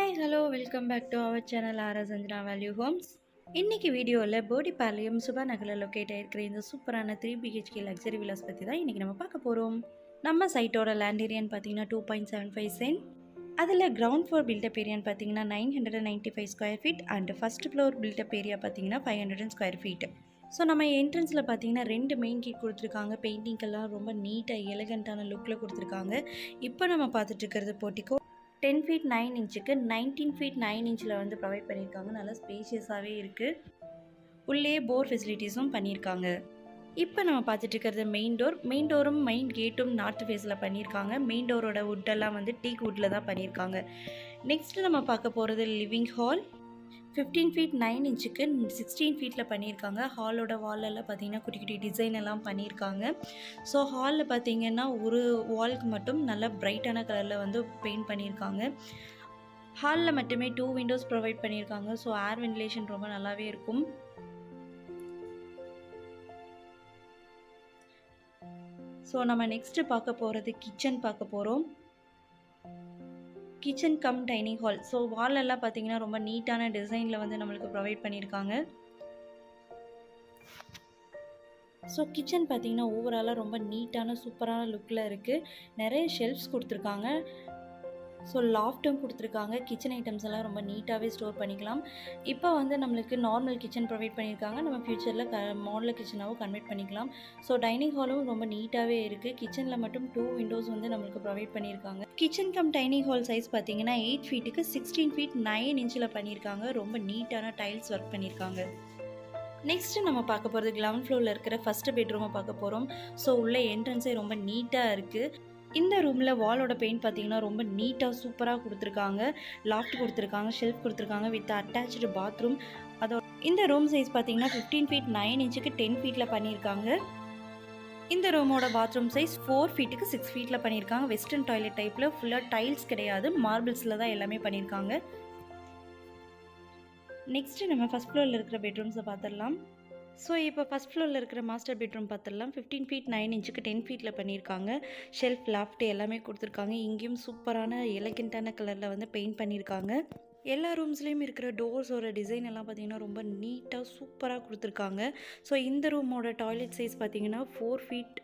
Hi hello welcome back to our channel RS Anjana Value Homes. இன்றைக்கி வீடியோவில் போடிப்பாளையம் சுபா நகரில் locate ஆகிருக்கிற இந்த சூப்பரான 3 BHK லக்ஸரி வில்லாஸ் பற்றி தான் இன்றைக்கி நம்ம பார்க்க போகிறோம். நம்ம சைட்டோட லேண்ட் ஏரியான்னு பார்த்தீங்கன்னா 2.75 சென்ட். அதில் கிரவுண்ட் ஃப்ளோர் பில்டப் ஏரியான்னு பார்த்தீங்கன்னா 995 square feet and first floor built up area பார்த்தீங்கன்னா 500 ஸ்கொயர் ஃபீட். ஸோ நம்ம என்ட்ரன்ஸில் பார்த்தீங்கன்னா 2 மெயின் கேட் கொடுத்துருக்காங்க. பெயிண்டிங்கெல்லாம் ரொம்ப நீட்டாக எலகண்ட்டான லுக்கில் கொடுத்துருக்காங்க. இப்போ நம்ம பார்த்துட்டு இருக்கிறது portico 10 feet 9 inch 19 feet 9 inch வந்து ப்ரொவைட் பண்ணியிருக்காங்க. நல்லா ஸ்பேஷியஸாகவே இருக்குது. உள்ளே போர் ஃபெசிலிட்டிஸும் பண்ணியிருக்காங்க. இப்போ நம்ம பார்த்துட்டு இருக்கிறது மெயின் டோரும் மெயின் கேட்டும் நார்த் ஃபேஸில் பண்ணியிருக்காங்க. மெயின் டோரோட வுட்டெல்லாம் வந்து டீக் வுட்டில் தான் பண்ணியிருக்காங்க. நெக்ஸ்ட்டு நம்ம பார்க்க போகிறது living hall 15 feet 9 inch 16 feet பண்ணியிருக்காங்க. ஹாலோட வாலெல்லாம் பார்த்தீங்கன்னா குட்டி குட்டி டிசைன் எல்லாம் பண்ணியிருக்காங்க. ஸோ ஹாலில் பார்த்தீங்கன்னா ஒரு வால்க்கு மட்டும் நல்லா பிரைட்டான கலரில் வந்து பெயிண்ட் பண்ணியிருக்காங்க. ஹாலில் மட்டுமே 2 விண்டோஸ் ப்ரொவைட் பண்ணியிருக்காங்க. ஸோ ஏர் வென்டிலேஷன் ரொம்ப நல்லாவே இருக்கும். ஸோ நம்ம நெக்ஸ்ட்டு பார்க்க போகிறது கிச்சன் பார்க்க போகிறோம். Kitchen cum dining hall. So வாலெல்லாம் பார்த்தீங்கன்னா ரொம்ப நீட்டான டிசைனில் வந்து நம்மளுக்கு ப்ரொவைட் பண்ணியிருக்காங்க. ஸோ கிச்சன் பார்த்தீங்கன்னா ஓவராலாக ரொம்ப நீட்டான சூப்பரான லுக்கில் இருக்குது. நிறைய ஷெல்ஃப்ஸ் கொடுத்துருக்காங்க. ஸோ லாஃப்ட்டும் கொடுத்துருக்காங்க. கிச்சன் ஐட்டம்ஸ் எல்லாம் ரொம்ப நீட்டாகவே ஸ்டோர் பண்ணிக்கலாம். இப்போ வந்து நம்மளுக்கு நார்மல் கிச்சன் ப்ரொவைட் பண்ணியிருக்காங்க. நம்ம ஃப்யூச்சரில் மாடல் கிச்சனாகவும் கன்வெர்ட் பண்ணிக்கலாம். ஸோ டைனிங் ஹாலும் ரொம்ப நீட்டாகவே இருக்குது. கிச்சனில் மட்டும் 2 விண்டோஸ் வந்து நம்மளுக்கு ப்ரொவைட் பண்ணியிருக்காங்க. Kitchen cum dining hall size பார்த்தீங்கன்னா 8 feet 16 feet 9 inch பண்ணியிருக்காங்க. ரொம்ப நீட்டான டைல்ஸ் ஒர்க் பண்ணியிருக்காங்க. நெக்ஸ்ட்டு நம்ம பார்க்க போகிறது கிரவுண்ட் ஃப்ளோரில் இருக்கிற ஃபஸ்ட்டு பெட்ரூமை பார்க்க போகிறோம். ஸோ உள்ள என்ட்ரன்ஸே ரொம்ப நீட்டாக இருக்குது. இந்த ரூமில் வாலோட பெயிண்ட் பார்த்தீங்கன்னா ரொம்ப நீட்டாக சூப்பராக கொடுத்துருக்காங்க. லாஃப்ட் கொடுத்துருக்காங்க, ஷெல்ஃப் கொடுத்துருக்காங்க வித் அட்டாச்சு பாத்ரூம். அதோட இந்த ரூம் சைஸ் பார்த்தீங்கன்னா 15 feet 9 inch 10 feet பண்ணியிருக்காங்க. இந்த ரூமோட பாத்ரூம் சைஸ் 4 feet 6 feet பண்ணியிருக்காங்க. வெஸ்டர்ன் டாய்லெட் டைப்பில் ஃபுல்லாக டைல்ஸ் கிடையாது, மார்பிள்ஸில் தான் எல்லாமே பண்ணியிருக்காங்க. நெக்ஸ்ட்டு நம்ம ஃபஸ்ட் ஃப்ளோரில் இருக்கிற பெட்ரூம்ஸை பார்த்துடலாம். ஸோ இப்போ ஃபஸ்ட் ஃப்ளோரில் இருக்கிற மாஸ்டர் பெட்ரூம் பார்த்துடலாம். 15 feet 9 inch 10 feet பண்ணியிருக்காங்க. ஷெல்ஃப் லாஃப்ட் எல்லாமே கொடுத்துருக்காங்க. இங்கேயும் சூப்பரான எலகெண்ட்டான கலரில் வந்து பெயிண்ட் பண்ணியிருக்காங்க. எல்லா ரூம்ஸ்லேயும் இருக்கிற டோர்ஸோட டிசைன் எல்லாம் பார்த்திங்கன்னா ரொம்ப நீட்டாக சூப்பராக கொடுத்துருக்காங்க. ஸோ இந்த ரூமோட டாய்லெட் சைஸ் பார்த்திங்கன்னா 4 feet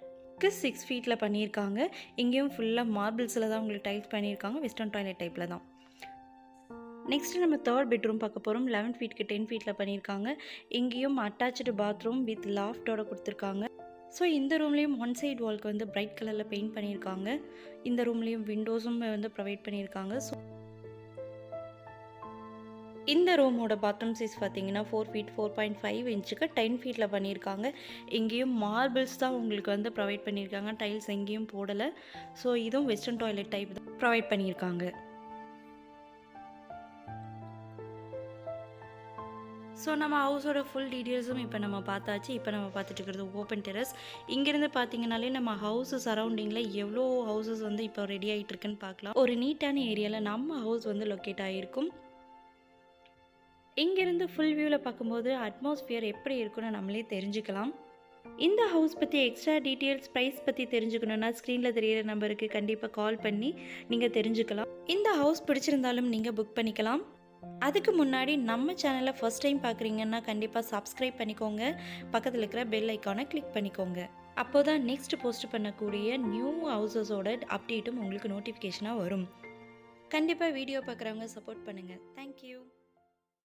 6 feet பண்ணியிருக்காங்க. இங்கேயும் ஃபுல்லாக மார்பிள்ஸில் தான் உங்களுக்கு டைல்ஸ் பண்ணியிருக்காங்க. வெஸ்டர்ன் டாய்லெட் டைப்பில் தான். நெக்ஸ்ட்டு நம்ம தேர்ட் பெட்ரூம் பார்க்க போகிறோம். 11 feet 10 feet பண்ணியிருக்காங்க. இங்கேயும் அட்டாச்சு பாத்ரூம் வித் லாஃப்டோட கொடுத்துருக்காங்க. ஸோ இந்த ரூம்லேயும் ஒன் சைட் வால்க்கு வந்து பிரைட் கலரில் பெயிண்ட் பண்ணியிருக்காங்க. இந்த ரூம்லேயும் விண்டோஸும் வந்து ப்ரொவைட் பண்ணியிருக்காங்க. ஸோ இந்த ரூமோட பாத்ரூம் சைஸ் பார்த்தீங்கன்னா 4 feet 4.5 inch 10 feet பண்ணியிருக்காங்க. இங்கேயும் மார்பிள்ஸ் தான் உங்களுக்கு வந்து ப்ரொவைட் பண்ணியிருக்காங்க. டைல்ஸ் எங்கேயும் போடலை. ஸோ இதுவும் வெஸ்டர்ன் டாய்லெட் டைப் தான் ப்ரொவைட் பண்ணியிருக்காங்க. ஸோ நம்ம ஹவுஸோட ஃபுல் டீட்டெயில்ஸும் இப்போ நம்ம பார்த்தாச்சு. இப்போ நம்ம பார்த்துட்டு இருக்கிறது ஓப்பன் டெரஸ். இங்கேருந்து பார்த்தீங்கனாலே நம்ம ஹவுஸ் சரௌண்டிங்கில் எவ்வளோ ஹவுசஸ் வந்து இப்போ ரெடி ஆகிட்டு இருக்குன்னு பார்க்கலாம். ஒரு நீட்டான ஏரியாவில் நம்ம ஹவுஸ் வந்து லொக்கேட் ஆகிருக்கும். இங்கேருந்து ஃபுல் வியூவில் பார்க்கும்போது அட்மாஸ்ஃபியர் எப்படி இருக்குன்னு நம்மளே தெரிஞ்சுக்கலாம். இந்த ஹவுஸ் பற்றி எக்ஸ்ட்ரா டீட்டெயில்ஸ் ப்ரைஸ் பற்றி தெரிஞ்சுக்கணுன்னா ஸ்க்ரீனில் தெரியிற நம்பருக்கு கண்டிப்பாக கால் பண்ணி நீங்கள் தெரிஞ்சுக்கலாம். இந்த ஹவுஸ் பிடிச்சிருந்தாலும் நீங்கள் புக் பண்ணிக்கலாம். அதுக்கு முன்னாடி நம்ம சேனலை ஃபர்ஸ்ட் டைம் பார்க்குறீங்கன்னா கண்டிப்பாக சப்ஸ்கிரைப் பண்ணிக்கோங்க. பக்கத்தில் இருக்கிற பெல் ஐக்கானை கிளிக் பண்ணிக்கோங்க. அப்போ தான் நெக்ஸ்ட் போஸ்ட் பண்ணக்கூடிய நியூ ஹவுசஸோட அப்டேட்டும் உங்களுக்கு நோட்டிஃபிகேஷனாக வரும். கண்டிப்பாக வீடியோ பார்க்குறவங்க சப்போர்ட் பண்ணுங்கள். தேங்க்யூ.